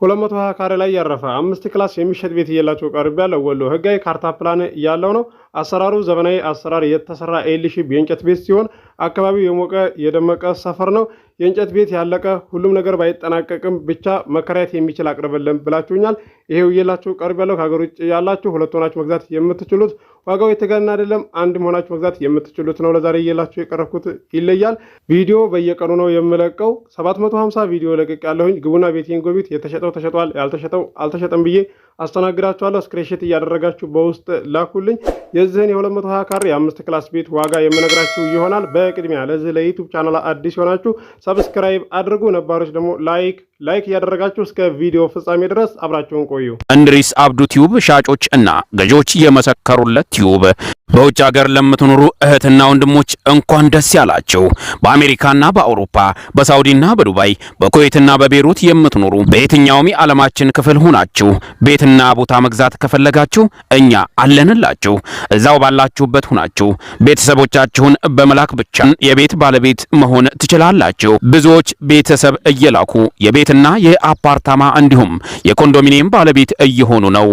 220 ካሬ ላይ ያረፈ 5 ክላስ የሚሸጥ ቤት እየላችሁ ቀርብ ያለው ወሎ ህጋዊ ካርታ ፕላን ያለው ነው። አሰራሩ ዘመናዊ አሰራር የተሰራ ኤልሺፕ የእንጨት ቤት ሲሆን አካባቢው የሞቀ የደመቀ ሰፈር ነው። የእንጨት ቤት ያለቀ ሁሉም ነገር ባይጠናቀቅም ብቻ መከራየት የሚችል አቅርበልን ብላችሁኛል። ይሄው እየላችሁ ቀርብ ያለው ከሀገር ውጭ ያላችሁ ሁለት ሆናችሁ መግዛት የምትችሉት ዋጋው የተጋነነ አይደለም። አንድም ሆናችሁ መግዛት የምትችሉት ነው። ለዛሬ እየላችሁ የቀረብኩት ይለያል። ቪዲዮ በየቀኑ ነው የምለቀው። 750 ቪዲዮ ለቅቅ ያለሁኝ ግቡና ቤቴን ጎብኙት። የተሸጠው ተሸጧል፣ ያልተሸጠው አልተሸጠም ብዬ አስተናግዳችኋለሁ። ስክሪንሾት እያደረጋችሁ በውስጥ ላኩልኝ። የዚህን የ220 ካሬ የ5 ክላስ ቤት ዋጋ የምነግራችሁ ይሆናል። በቅድሚያ ለዚህ ለዩቲዩብ ቻናል አዲስ ሆናችሁ ሰብስክራይብ አድርጉ፣ ነባሮች ደግሞ ላይክ እያደረጋችሁ እስከ ቪዲዮ ፍጻሜ ድረስ አብራችሁን ቆዩ። እንድሪስ አብዱ ቲዩብ ሻጮች እና ገዢዎች የመሰከሩለት ቲዩብ። በውጭ ሀገር ለምትኖሩ እህትና ወንድሞች እንኳን ደስ ያላችሁ። በአሜሪካና በአውሮፓ በሳውዲና በዱባይ በኩዌትና በቤሩት የምትኖሩ በየትኛውም የዓለማችን ክፍል ሆናችሁ ቤትና ቦታ መግዛት ከፈለጋችሁ እኛ አለንላችሁ። እዛው ባላችሁበት ሆናችሁ ቤተሰቦቻችሁን በመላክ ብቻ የቤት ባለቤት መሆን ትችላላችሁ። ብዙዎች ቤተሰብ እየላኩ የቤትና የአፓርታማ እንዲሁም የኮንዶሚኒየም ባለቤት እየሆኑ ነው።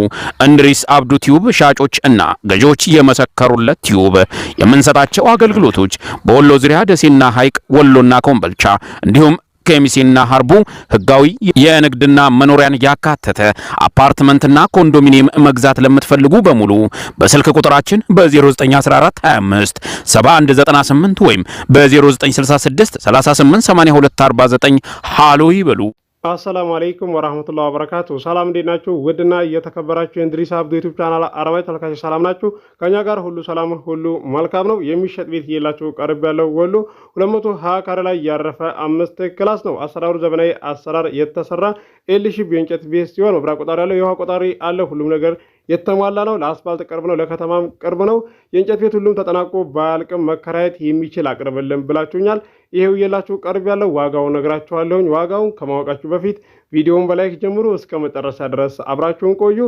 እንድሪስ አብዱ ቲዩብ ሻጮች እና ገዢዎች የመሰከሩለት ቲዩብ የምንሰጣቸው አገልግሎቶች በወሎ ዙሪያ ደሴና ሐይቅ፣ ወሎና ኮምቦልቻ እንዲሁም ከሚሴና ሀርቡ ህጋዊ የንግድና መኖሪያን ያካተተ አፓርትመንትና ኮንዶሚኒየም መግዛት ለምትፈልጉ በሙሉ በስልክ ቁጥራችን በ0914 25 7198 ወይም በ0966 388249 ሃሎ ይበሉ። አሰላሙ አለይኩም ወራህመቱላሂ ወበረካቱ። ሰላም እንዴት ናችሁ? ውድና እየተከበራችሁ እንድሪስ አብዱ ዩቲዩብ ቻናል አረባይ ተመልካቾች ሰላም ናችሁ? ከኛ ጋር ሁሉ ሰላም ሁሉ መልካም ነው። የሚሸጥ ቤት እየላችሁ ቀርብ ያለው ወሎ 220 ካሬ ላይ ያረፈ 5 ክላስ ነው። አሰራሩ ዘመናዊ አሰራር የተሰራ ኤልሺፕ የእንጨት ቤት ሲሆን መብራት ቆጣሪ ያለው የውሃ ቆጣሪ አለ። ሁሉም ነገር የተሟላ ነው። ለአስፋልት ቅርብ ነው፣ ለከተማም ቅርብ ነው። የእንጨት ቤት ሁሉም ተጠናቆ ባያልቅም መከራየት የሚችል አቅርብልን ብላችሁኛል። ይሄው እየላችሁ ቀርብ ያለው ዋጋውን ነግራችኋለሁኝ። ዋጋውን ከማወቃችሁ በፊት ቪዲዮውን በላይክ ጀምሩ፣ እስከ መጨረሻ ድረስ አብራችሁን ቆዩ።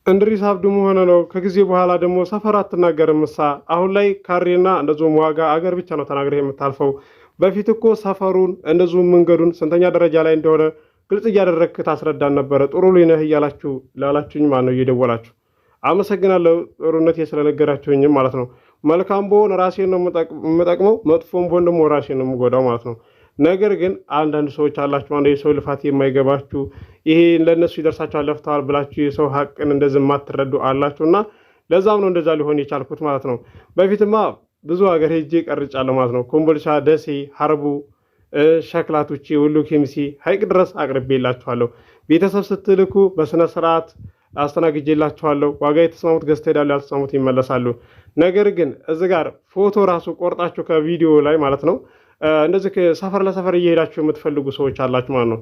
እንድሪስ አብዱ ሆነ ነው። ከጊዜ በኋላ ደግሞ ሰፈር አትናገርም ምሳ። አሁን ላይ ካሬና እንደዚሁም ዋጋ አገር ብቻ ነው ተናግረህ የምታልፈው። በፊት እኮ ሰፈሩን እንደዚሁም መንገዱን ስንተኛ ደረጃ ላይ እንደሆነ ግልጽ እያደረግክ ታስረዳን ነበረ። ጥሩ ልጅ ነህ እያላችሁ ላላችሁኝ ማን ነው እየደወላችሁ? አመሰግናለሁ ጥሩነት ስለነገራችሁኝም ማለት ነው። መልካም በሆን ራሴን ነው የምጠቅመው፣ መጥፎም በሆን ደግሞ ራሴን ነው የምጎዳው ማለት ነው። ነገር ግን አንዳንድ ሰዎች አላችሁ፣ አንድ የሰው ልፋት የማይገባችሁ ይሄ ለነሱ ይደርሳቸዋል ለፍተዋል ብላችሁ የሰው ሀቅን እንደዚህ የማትረዱ አላችሁና ለዛም ነው እንደዛ ሊሆን የቻልኩት ማለት ነው። በፊትማ ብዙ ሀገር ሄጄ ቀርጫለሁ ማለት ነው። ኮምቦልቻ፣ ደሴ፣ ሀርቡ፣ ሸክላቶቼ፣ ወሎ፣ ኬሚሴ፣ ሐይቅ ድረስ አቅርቤላችኋለሁ። ቤተሰብ ስትልኩ በስነ ስርዓት አስተናግጄላችኋለሁ። ዋጋ የተስማሙት ገዝተው ሄዳሉ፣ ያልተስማሙት ይመለሳሉ። ነገር ግን እዚህ ጋር ፎቶ ራሱ ቆርጣችሁ ከቪዲዮ ላይ ማለት ነው እንደዚህ ሰፈር ለሰፈር እየሄዳችሁ የምትፈልጉ ሰዎች አላችሁ ማለት ነው።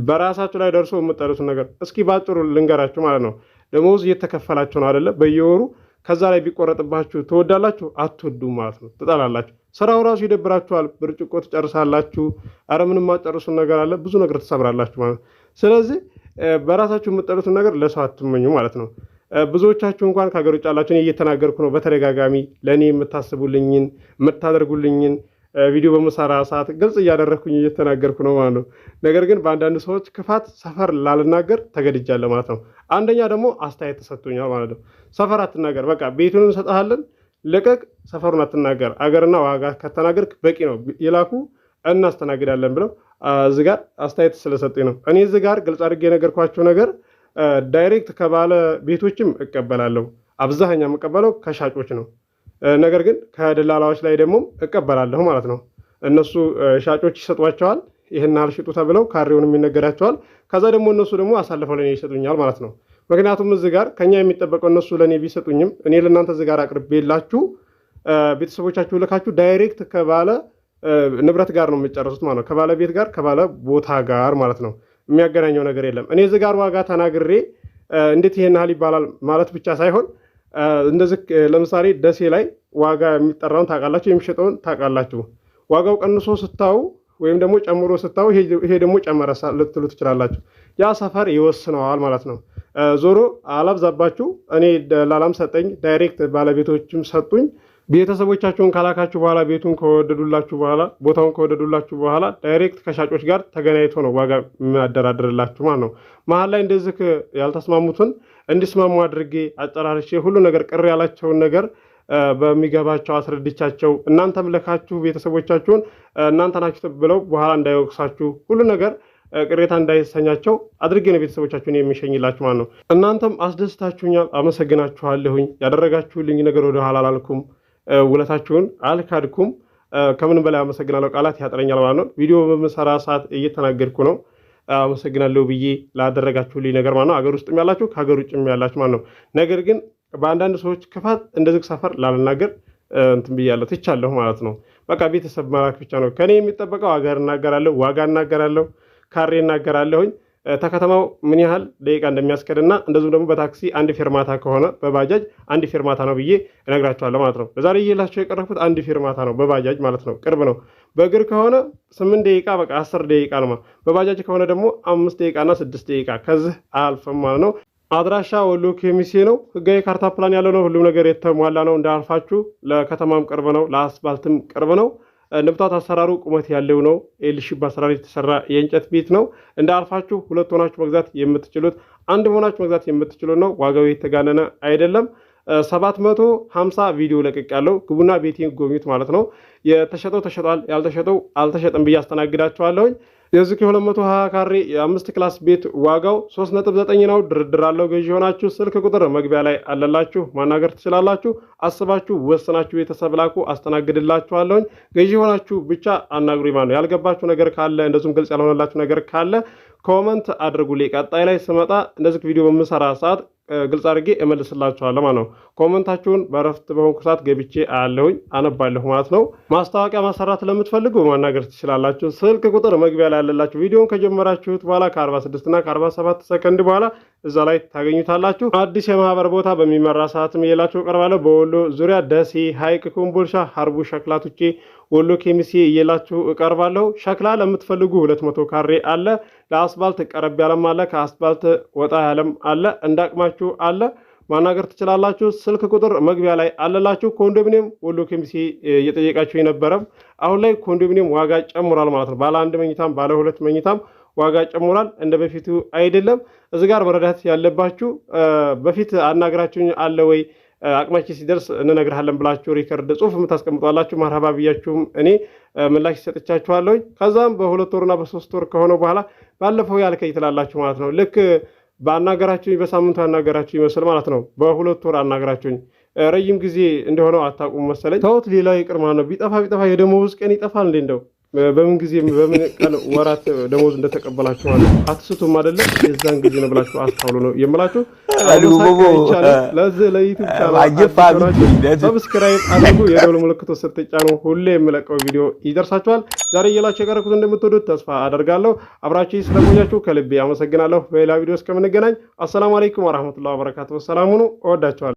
በራሳችሁ ላይ ደርሶ የምትጠሉትን ነገር እስኪ ባጭሩ ልንገራችሁ ማለት ነው። ደሞዝ እየተከፈላችሁ ነው አይደለ? በየወሩ ከዛ ላይ ቢቆረጥባችሁ ትወዳላችሁ? አትወዱም ማለት ነው። ትጠላላችሁ። ስራው ራሱ ይደብራችኋል። ብርጭቆ ትጨርሳላችሁ። አረ ምንም ማጨርሱን ነገር አለ። ብዙ ነገር ትሰብራላችሁ ማለት ነው። ስለዚህ በራሳችሁ የምትጠሉትን ነገር ለሰው አትመኙ ማለት ነው። ብዙዎቻችሁ እንኳን ከሀገር ውጭ ያላችሁ እየተናገርኩ ነው በተደጋጋሚ ለእኔ የምታስቡልኝን የምታደርጉልኝን ቪዲዮ በመሰራ ሰዓት ግልጽ እያደረግኩኝ እየተናገርኩ ነው ማለት ነው። ነገር ግን በአንዳንድ ሰዎች ክፋት ሰፈር ላልናገር ተገድጃለሁ ማለት ነው። አንደኛ ደግሞ አስተያየት ተሰጥቶኛል ማለት ነው። ሰፈር አትናገር፣ በቃ ቤቱን እንሰጥሃለን፣ ልቀቅ፣ ሰፈሩን አትናገር፣ አገርና ዋጋ ከተናገርክ በቂ ነው፣ ይላኩ እናስተናግዳለን ብለው እዚህ ጋር አስተያየት ስለሰጡኝ ነው። እኔ እዚህ ጋር ግልጽ አድርጌ የነገርኳቸው ነገር ዳይሬክት ከባለ ቤቶችም እቀበላለሁ። አብዛኛው የምቀበለው ከሻጮች ነው። ነገር ግን ከደላላዎች ላይ ደግሞ እቀበላለሁ ማለት ነው። እነሱ ሻጮች ይሰጧቸዋል፣ ይህን ያህል ሽጡ ተብለው ካሬውን የሚነገራቸዋል። ከዛ ደግሞ እነሱ ደግሞ አሳልፈው ለእኔ ይሰጡኛል ማለት ነው። ምክንያቱም እዚህ ጋር ከኛ የሚጠበቀው እነሱ ለእኔ ቢሰጡኝም እኔ ለእናንተ እዚህ ጋር አቅርቤላችሁ ቤተሰቦቻችሁ ልካችሁ ዳይሬክት ከባለ ንብረት ጋር ነው የሚጨርሱት ማለት ነው። ከባለቤት ጋር ከባለ ቦታ ጋር ማለት ነው። የሚያገናኘው ነገር የለም። እኔ እዚህ ጋር ዋጋ ተናግሬ እንዴት ይሄን ያህል ይባላል ማለት ብቻ ሳይሆን እንደዚህ ለምሳሌ ደሴ ላይ ዋጋ የሚጠራውን ታውቃላችሁ፣ የሚሸጠውን ታውቃላችሁ። ዋጋው ቀንሶ ስታዩ ወይም ደግሞ ጨምሮ ስታዩ ይሄ ደግሞ ጨመረ ልትሉ ትችላላችሁ። ያ ሰፈር ይወስነዋል ማለት ነው። ዞሮ አላብዛባችሁ። እኔ ደላላም ሰጠኝ፣ ዳይሬክት ባለቤቶችም ሰጡኝ። ቤተሰቦቻችሁን ካላካችሁ በኋላ ቤቱን ከወደዱላችሁ በኋላ ቦታውን ከወደዱላችሁ በኋላ ዳይሬክት ከሻጮች ጋር ተገናኝቶ ነው ዋጋ የሚያደራድርላችሁ ማለት ነው። መሀል ላይ እንደዚህ ያልተስማሙትን እንዲስማሙ አድርጌ አጨራርሼ ሁሉ ነገር ቅር ያላቸውን ነገር በሚገባቸው አስረድቻቸው እናንተም ለካችሁ ቤተሰቦቻችሁን እናንተ ናችሁ ብለው በኋላ እንዳይወቅሳችሁ ሁሉ ነገር ቅሬታ እንዳይሰኛቸው አድርጌ ነው ቤተሰቦቻችሁን የሚሸኝላችሁ ማለት ነው። እናንተም አስደስታችሁኛል፣ አመሰግናችኋለሁኝ። ያደረጋችሁልኝ ነገር ወደ ኋላ አላልኩም፣ ውለታችሁን አልካድኩም። ከምን በላይ አመሰግናለሁ፣ ቃላት ያጥረኛል ማለት ነው። ቪዲዮ በምሰራ ሰዓት እየተናገርኩ ነው አመሰግናለሁ ብዬ ላደረጋችሁልኝ ነገር ማለት ነው። አገር ውስጥም ያላችሁ ከሀገር ውጭም ያላችሁ ማለት ነው። ነገር ግን በአንዳንድ ሰዎች ክፋት እንደዚህ ሰፈር ላልናገር እንትን ብያለሁ ትቻለሁ ማለት ነው። በቃ ቤተሰብ መላክ ብቻ ነው ከኔ የሚጠበቀው። ሀገር እናገራለሁ፣ ዋጋ እናገራለሁ፣ ካሬ እናገራለሁኝ፣ ተከተማው ምን ያህል ደቂቃ እንደሚያስከድና እንደዚሁም ደግሞ በታክሲ አንድ ፌርማታ ከሆነ በባጃጅ አንድ ፌርማታ ነው ብዬ እነግራችኋለሁ ማለት ነው። ለዛሬ እየላችሁ የቀረብኩት አንድ ፌርማታ ነው በባጃጅ ማለት ነው። ቅርብ ነው። በእግር ከሆነ 8 ደቂቃ በቃ 10 ደቂቃ ነው። በባጃጅ ከሆነ ደግሞ 5 ደቂቃና 6 ደቂቃ ከዚህ አያልፍም ማለት ነው። አድራሻ ወሎ ኬሚሴ ነው። ህጋዊ ካርታ ፕላን ያለው ነው። ሁሉም ነገር የተሟላ ነው። እንዳልፋችሁ ለከተማም ቅርብ ነው፣ ለአስፋልትም ቅርብ ነው። እንደምታዩት አሰራሩ ቁመት ያለው ነው። ኤልሺፕ አሰራር የተሰራ የእንጨት ቤት ነው። እንዳልፋችሁ ሁለት ሆናችሁ መግዛት የምትችሉት፣ አንድ ሆናችሁ መግዛት የምትችሉት ነው። ዋጋው የተጋነነ አይደለም። 750 ቪዲዮ ለቅቅ ያለው ግቡና ቤቴን ጎብኙት ማለት ነው። የተሸጠው ተሸጧል፣ ያልተሸጠው አልተሸጠም ብዬ አስተናግዳችኋለሁኝ። የዚህ 220 ካሬ የ5 ክላስ ቤት ዋጋው 3.9 ነው። ድርድር አለው። ገዢ ሆናችሁ ስልክ ቁጥር መግቢያ ላይ አለላችሁ፣ ማናገር ትችላላችሁ። አስባችሁ ወስናችሁ ቤተሰብ ላኩ፣ አስተናግድላችኋለሁኝ። ገዢ ሆናችሁ ብቻ አናግሩኝ ማለት ነው። ያልገባችሁ ነገር ካለ እንደዚሁም ግልጽ ያልሆነላችሁ ነገር ካለ ኮመንት አድርጉልኝ። ቀጣይ ላይ ስመጣ እንደዚህ ቪዲዮ በምሰራ ሰዓት ግልጽ አድርጌ እመልስላችኋለሁ ማለት ነው። ኮመንታችሁን በረፍት በሆንኩ ሰዓት ገብቼ አያለሁኝ አነባለሁ ማለት ነው። ማስታወቂያ ማሰራት ለምትፈልጉ ማናገር ትችላላችሁ። ስልክ ቁጥር መግቢያ ላይ ያለላችሁ። ቪዲዮን ከጀመራችሁት በኋላ ከ46 እና ከ47 ሰከንድ በኋላ እዛ ላይ ታገኙታላችሁ። አዲስ የማህበር ቦታ በሚመራ ሰዓትም እየላችሁ እቀርባለሁ። በወሎ ዙሪያ ደሴ፣ ሀይቅ፣ ኮምቦልሻ፣ ሀርቡ፣ ሸክላ ቱቼ፣ ወሎ ኬሚሴ እየላችሁ እቀርባለሁ። ሸክላ ለምትፈልጉ 200 ካሬ አለ። ለአስፋልት ቀረብ ያለም አለ፣ ከአስፋልት ወጣ ያለም አለ። እንዳቅማችሁ አለ፣ ማናገር ትችላላችሁ። ስልክ ቁጥር መግቢያ ላይ አለላችሁ። ኮንዶሚኒየም ወሎ ኬሚሴ እየጠየቃችሁ የነበረም አሁን ላይ ኮንዶሚኒየም ዋጋ ጨምሯል ማለት ነው። ባለ 1 መኝታም ባለ 2 መኝታም ዋጋ ጨምሯል፣ እንደ በፊቱ አይደለም። እዚህ ጋር መረዳት ያለባችሁ በፊት አናግራችሁኝ አለ ወይ አቅማችን ሲደርስ እንነግርሃለን ብላችሁ ሪከርድ ጽሁፍ የምታስቀምጧላችሁ። መርሃባ ብያችሁም እኔ ምላሽ ሰጥቻችኋለሁ። ከዛም በ2 ወርና በ3 ወር ከሆነ በኋላ ባለፈው ያልከኝ ትላላችሁ ማለት ነው። ልክ በአናገራችሁኝ በሳምንቱ አናገራችሁ ይመስል ማለት ነው። በ2 ወር አናገራችሁኝ ረጅም ጊዜ እንደሆነው አታውቁም መሰለኝ። ተውት፣ ሌላ ይቅር ማለት ነው። ቢጠፋ የደመወዝ ቀን ይጠፋል እንዴ? እንደው በምን ጊዜ በምን ቀን ወራት ደሞዝ እንደተቀበላችሁ ማለት አትስቱም አይደለም። የዛን ጊዜ ነው ብላችሁ አስታውሉ ነው የምላችሁ። ለዚህ ለዩቲዩብ ቻናል ሰብስክራይብ አድርጉ። የደወል ምልክቱ ስትጫኑ ሁሌ የምለቀው ቪዲዮ ይደርሳችኋል። ዛሬ እየላችሁ የቀረብኩት እንደምትወዱት ተስፋ አደርጋለሁ። አብራችሁ ስለቆያችሁ ከልቤ አመሰግናለሁ። በሌላ ቪዲዮ እስከምንገናኝ አሰላሙ አለይኩም ወራህመቱላሂ ወበረካቱ። ሰላም ሁኑ። እወዳችኋለሁ።